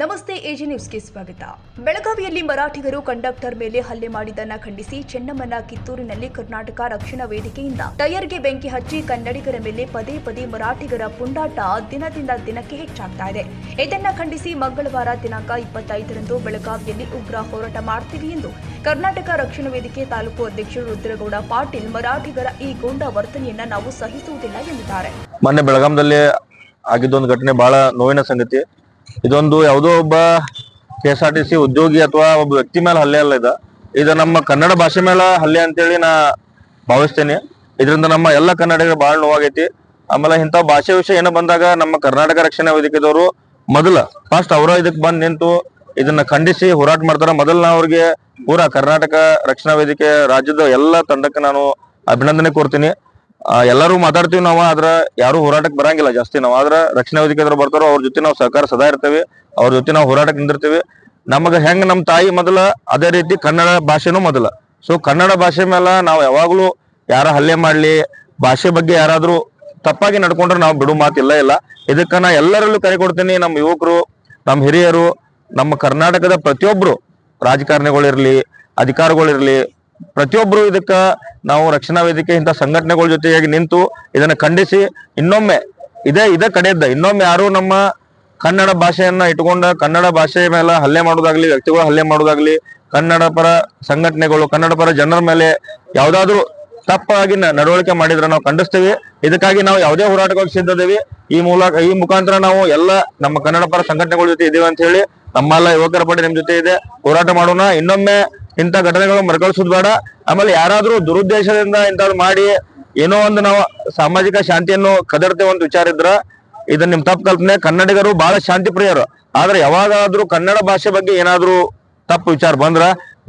ನಮಸ್ತೆ ಎಜಿ ನ್ಯೂಸ್ಗೆ ಸ್ವಾಗತ. ಬೆಳಗಾವಿಯಲ್ಲಿ ಮರಾಠಿಗರು ಕಂಡಕ್ಟರ್ ಮೇಲೆ ಹಲ್ಲೆ ಮಾಡಿದ್ದನ್ನ ಖಂಡಿಸಿ ಚೆನ್ನಮ್ಮನ ಕಿತ್ತೂರಿನಲ್ಲಿ ಕರ್ನಾಟಕ ರಕ್ಷಣಾ ವೇದಿಕೆಯಿಂದ ಟೈರ್ಗೆ ಬೆಂಕಿ ಹಚ್ಚಿ ಕನ್ನಡಿಗರ ಮೇಲೆ ಪದೇ ಪದೇ ಮರಾಠಿಗರ ಪುಂಡಾಟ ದಿನದಿಂದ ದಿನಕ್ಕೆ ಹೆಚ್ಚಾಗ್ತಾ ಇದೆ. ಇದನ್ನ ಖಂಡಿಸಿ ಮಂಗಳವಾರ ದಿನಾಂಕ 25ರಂದು ಬೆಳಗಾವಿಯಲ್ಲಿ ಉಗ್ರ ಹೋರಾಟ ಮಾಡ್ತೀವಿ ಎಂದು ಕರ್ನಾಟಕ ರಕ್ಷಣಾ ವೇದಿಕೆ ತಾಲೂಕು ಅಧ್ಯಕ್ಷರು ರುದ್ರಗೌಡ ಪಾಟೀಲ್ ಮರಾಠಿಗರ ಈ ಗೂಂಡಾ ವರ್ತನೆಯನ್ನ ನಾವು ಸಹಿಸುವುದಿಲ್ಲ ಎಂದಿದ್ದಾರೆ. ಮೊನ್ನೆ ಬೆಳಗಾವಿಯಲ್ಲಿ ಆಗಿದ್ದೊಂದು ಘಟನೆ ಬಹಳ ನೋವಿನ ಸಂಗತಿ. ಇದೊಂದು ಯಾವುದೋ ಒಬ್ಬ KSRTC ಉದ್ಯೋಗಿ ಅಥವಾ ಒಬ್ಬ ವ್ಯಕ್ತಿ ಮೇಲೆ ಹಲ್ಲೆ ಅಲ್ಲ. ಇದು ನಮ್ಮ ಕನ್ನಡ ಭಾಷೆ ಮೇಲೆ ಹಲ್ಲೆ ಅಂತೇಳಿ ನಾ ಭಾವಿಸ್ತೇನೆ. ಇದರಿಂದ ನಮ್ಮ ಎಲ್ಲ ಕನ್ನಡಿಗರು ಬಹಳ ನೋವಾಗೈತಿ. ಆಮೇಲೆ ಇಂಥ ಭಾಷೆ ವಿಷಯ ಏನೋ ಬಂದಾಗ ನಮ್ಮ ಕರ್ನಾಟಕ ರಕ್ಷಣಾ ವೇದಿಕೆದವರು ಫಸ್ಟ್ ಅವರ ಇದಕ್ಕೆ ಬಂದು ನಿಂತು ಇದನ್ನ ಖಂಡಿಸಿ ಹೋರಾಟ ಮಾಡ್ತಾರ. ಮೊದಲು ನಾ ಅವ್ರಿಗೆ ಪೂರಾ ಕರ್ನಾಟಕ ರಕ್ಷಣಾ ವೇದಿಕೆ ರಾಜ್ಯದ ಎಲ್ಲ ತಂಡಕ್ಕೆ ನಾನು ಅಭಿನಂದನೆ ಕೋರ್ತೀನಿ. ಎಲ್ಲರೂ ಮಾತಾಡ್ತೀವಿ ನಾವು, ಆದ್ರ ಯಾರು ಹೋರಾಟಕ್ಕೆ ಬರಂಗಿಲ್ಲ ಜಾಸ್ತಿ. ನಾವು ಆದ್ರ ರಕ್ಷಣಾ ವೇದಿಕೆ ಬರ್ತಾರೋ ಅವ್ರ ಜೊತೆ ನಾವು ಸಹಕಾರ ಸದಾ ಇರ್ತೇವೆ. ಅವ್ರ ಜೊತೆ ನಾವು ಹೋರಾಟಕ್ಕೆ ನಿಂದಿರ್ತೀವಿ. ನಮಗ ಹೆಂಗ್ ನಮ್ ತಾಯಿ ಮೊದಲ ಅದೇ ರೀತಿ ಕನ್ನಡ ಭಾಷೆನೂ ಮೊದಲ. ಸೊ ಕನ್ನಡ ಭಾಷೆ ಮೇಲೆ ನಾವು ಯಾವಾಗ್ಲೂ ಯಾರ ಹಲ್ಲೆ ಮಾಡ್ಲಿ, ಭಾಷೆ ಬಗ್ಗೆ ಯಾರಾದ್ರೂ ತಪ್ಪಾಗಿ ನಡ್ಕೊಂಡ್ರೆ ನಾವು ಬಿಡು ಮಾತಿಲ್ಲ. ಇದಕ್ಕ ನಾ ಎಲ್ಲರಲ್ಲೂ ಕರೆ ಕೊಡ್ತೀನಿ. ನಮ್ಮ ಯುವಕರು, ನಮ್ಮ ಹಿರಿಯರು, ನಮ್ಮ ಕರ್ನಾಟಕದ ಪ್ರತಿಯೊಬ್ರು ರಾಜಕಾರಣಿಗಳಿರ್ಲಿ, ಅಧಿಕಾರಿಗಳಿರ್ಲಿ, ಪ್ರತಿಯೊಬ್ರು ಇದಕ್ಕ ನಾವು ರಕ್ಷಣಾ ವೇದಿಕೆ ಇಂಥ ಸಂಘಟನೆಗಳ ಜೊತೆಯಾಗಿ ನಿಂತು ಇದನ್ನ ಖಂಡಿಸಿ ಇನ್ನೊಮ್ಮೆ ಇದೇ ಕಡೆಯಿಂದ ಇನ್ನೊಮ್ಮೆ ಯಾರು ನಮ್ಮ ಕನ್ನಡ ಭಾಷೆಯನ್ನ ಇಟ್ಕೊಂಡ ಕನ್ನಡ ಭಾಷೆ ಮೇಲೆ ಹಲ್ಲೆ ಮಾಡೋದಾಗ್ಲಿ, ವ್ಯಕ್ತಿಗಳು ಹಲ್ಲೆ ಮಾಡೋದಾಗ್ಲಿ, ಕನ್ನಡ ಪರ ಸಂಘಟನೆಗಳು, ಕನ್ನಡ ಪರ ಜನರ ಮೇಲೆ ಯಾವ್ದಾದ್ರು ತಪ್ಪಾಗಿ ನಡವಳಿಕೆ ಮಾಡಿದ್ರೆ ನಾವು ಖಂಡಿಸ್ತೀವಿ. ಇದಕ್ಕಾಗಿ ನಾವು ಯಾವುದೇ ಹೋರಾಟಗಳಿಗೆ ಸಿದ್ಧದೇವಿ. ಈ ಮುಖಾಂತರ ನಾವು ಎಲ್ಲ ನಮ್ಮ ಕನ್ನಡ ಪರ ಸಂಘಟನೆಗಳ ಜೊತೆ ಇದೀವಿ ಅಂತ ಹೇಳಿ ನಮ್ಮೆಲ್ಲ ಯುವಕರ ಪಡೆ ನಿಮ್ ಜೊತೆ ಇದೆ. ಹೋರಾಟ ಮಾಡೋಣ. ಇನ್ನೊಮ್ಮೆ ಇಂಥ ಘಟನೆಗಳು ಮರುಕಳಿಸೋದು ಬೇಡ. ಆಮೇಲೆ ಯಾರಾದ್ರೂ ದುರುದ್ದೇಶದಿಂದ ಇಂಥದ್ದು ಮಾಡಿ ಏನೋ ಒಂದು ನಾವು ಸಾಮಾಜಿಕ ಶಾಂತಿಯನ್ನು ಕದಡ್ತೇವೆ ಅಂತ ವಿಚಾರ ಇದ್ರ ಇದನ್ನ ನಿಮ್ ತಪ್ಪು ಕಲ್ಪನೆ. ಕನ್ನಡಿಗರು ಬಹಳ ಶಾಂತಿ ಪ್ರಿಯರು. ಆದ್ರೆ ಯಾವಾಗಾದ್ರೂ ಕನ್ನಡ ಭಾಷೆ ಬಗ್ಗೆ ಏನಾದ್ರೂ ತಪ್ಪು ವಿಚಾರ ಬಂದ್ರ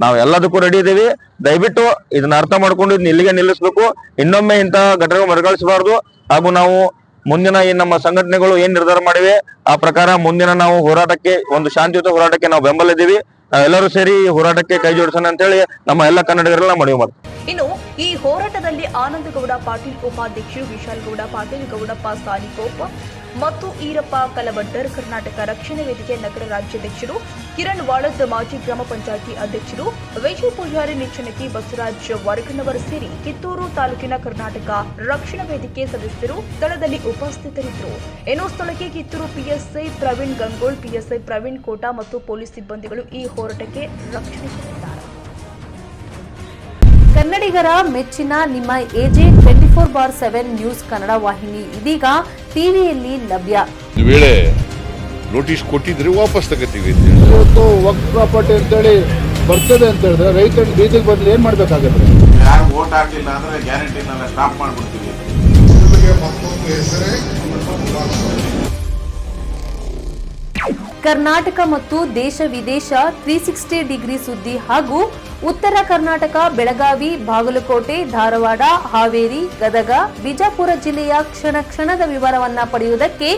ನಾವ್ ಎಲ್ಲದಕ್ಕೂ ರೆಡಿ ಇದೀವಿ. ದಯವಿಟ್ಟು ಇದನ್ನ ಅರ್ಥ ಮಾಡ್ಕೊಂಡು ಇದನ್ನ ಇಲ್ಲಿಗೆ ನಿಲ್ಲಿಸ್ಬೇಕು. ಇನ್ನೊಮ್ಮೆ ಇಂಥ ಘಟನೆಗಳು ಮರುಕಳಿಸಬಾರ್ದು. ಹಾಗೂ ನಾವು ಮುಂದಿನ ಈ ನಮ್ಮ ಸಂಘಟನೆಗಳು ಏನ್ ನಿರ್ಧಾರ ಮಾಡಿವೆ ಆ ಪ್ರಕಾರ ಮುಂದಿನ ನಾವು ಹೋರಾಟಕ್ಕೆ, ಒಂದು ಶಾಂತಿಯುತ ಹೋರಾಟಕ್ಕೆ ನಾವು ಬೆಂಬಲ ಇದ್ದೀವಿ. ನಾವೆಲ್ಲರೂ ಸೇರಿ ಈ ಹೋರಾಟಕ್ಕೆ ಕೈ ಜೋಡಿಸೋಣ ಅಂತ ಹೇಳಿ ನಮ್ಮ ಎಲ್ಲ ಕನ್ನಡಿಗರೆಲ್ಲ ಮನವಿ ಮಾಡ್ತೀವಿ. ಇನ್ನು ಈ ಹೋರಾಟದಲ್ಲಿ ಆನಂದಗೌಡ ಪಾಟೀಲ್ ಉಪಾಧ್ಯಕ್ಷರು, ವಿಶಾಲ್ ಗೌಡ ಪಾಟೀಲ್, ಗೌಡಪ್ಪ ಸಾಲಿಕೋಪ್ ಮತ್ತು ಈರಪ್ಪ ಕಲಬಡ್ಡರ್ ಕರ್ನಾಟಕ ರಕ್ಷಣಾ ವೇದಿಕೆ ನಗರ ರಾಜ್ಯಾಧ್ಯಕ್ಷರು, ಕಿರಣ್ ವಾಳದ್ ಮಾಜಿ ಗ್ರಾಮ ಪಂಚಾಯಿತಿ ಅಧ್ಯಕ್ಷರು, ವಿಜಯ್ ಪೂಜಾರಿ ನಿಚ್ಚನಕಿ, ಬಸವರಾಜ್ ವರ್ಗನವರ್ ಸೇರಿ ಕಿತ್ತೂರು ತಾಲೂಕಿನ ಕರ್ನಾಟಕ ರಕ್ಷಣಾ ವೇದಿಕೆ ಸದಸ್ಯರು ಸ್ಥಳದಲ್ಲಿ ಉಪಸ್ಥಿತರಿದ್ದರು. ಇನ್ನು ಸ್ಥಳಕ್ಕೆ ಕಿತ್ತೂರು PSI ಪ್ರವೀಣ್ ಗಂಗೋಳ್, PSI ಪ್ರವೀಣ್ ಕೋಟಾ ಮತ್ತು ಪೊಲೀಸ್ ಸಿಬ್ಬಂದಿಗಳು ಈ ಹೋರಾಟಕ್ಕೆ ರಕ್ಷಣೆ ಕೊಟ್ಟಿದ್ದಾರೆ. ಕನ್ನಡಿಗರ ಮೆಚ್ಚಿನ ನಿಮ್ಮ AJ 24/7 ನ್ಯೂಸ್ ಕನ್ನಡ ವಾಹಿನಿ ಇದೀಗ ಟಿವಿಯಲ್ಲಿ ಲಭ್ಯ. ವೇಳೆ ನೋಟಿಸ್ ಕೊಟ್ಟಿದ್ರೆ ವಾಪಸ್ ತಗೋತೀವಿ. ಇವತ್ತು ವಕ್ಫ್ ಪ್ರಾಪರ್ಟಿ ಅಂತೇಳಿ ಬರ್ತದೆ ಅಂತ ಹೇಳಿದ್ರೆ ರೈತರು ಬೀದಿಗೆ ಬಂದ್ರೆ ಏನ್ ಮಾಡ್ಬೇಕಾಗತ್ತೆ? ಯಾರು ವೋಟ್ ಹಾಕಿಲ್ಲ ಅಂದ್ರೆ ಗ್ಯಾರಂಟಿನೆಲ್ಲ ಸ್ಟಾಪ್ ಮಾಡ್ಬಿಡ್ತೀವಿ. ಕರ್ನಾಟಕ ಮತ್ತು ದೇಶ ವಿದೇಶ 360 ಡಿಗ್ರಿ ಸುದ್ದಿ ಹಾಗೂ ಉತ್ತರ ಕರ್ನಾಟಕ, ಬೆಳಗಾವಿ, ಬಾಗಲಕೋಟೆ, ಧಾರವಾಡ, ಹಾವೇರಿ, ಗದಗ, ಬಿಜಾಪುರ ಜಿಲ್ಲೆಯ ಕ್ಷಣ ಕ್ಷಣದ ವಿವರವನ್ನ ಪಡೆಯುವುದಕ್ಕೆ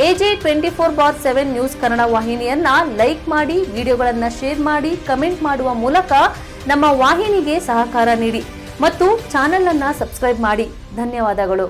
AJ 24/7 ನ್ಯೂಸ್ ಕನ್ನಡ ವಾಹಿನಿಯನ್ನ ಲೈಕ್ ಮಾಡಿ, ವಿಡಿಯೋಗಳನ್ನ ಶೇರ್ ಮಾಡಿ, ಕಮೆಂಟ್ ಮಾಡುವ ಮೂಲಕ ನಮ್ಮ ವಾಹಿನಿಗೆ ಸಹಕಾರ ನೀಡಿ ಮತ್ತು ಚಾನೆಲ್ ಅನ್ನ ಸಬ್ಸ್ಕ್ರೈಬ್ ಮಾಡಿ. ಧನ್ಯವಾದಗಳು.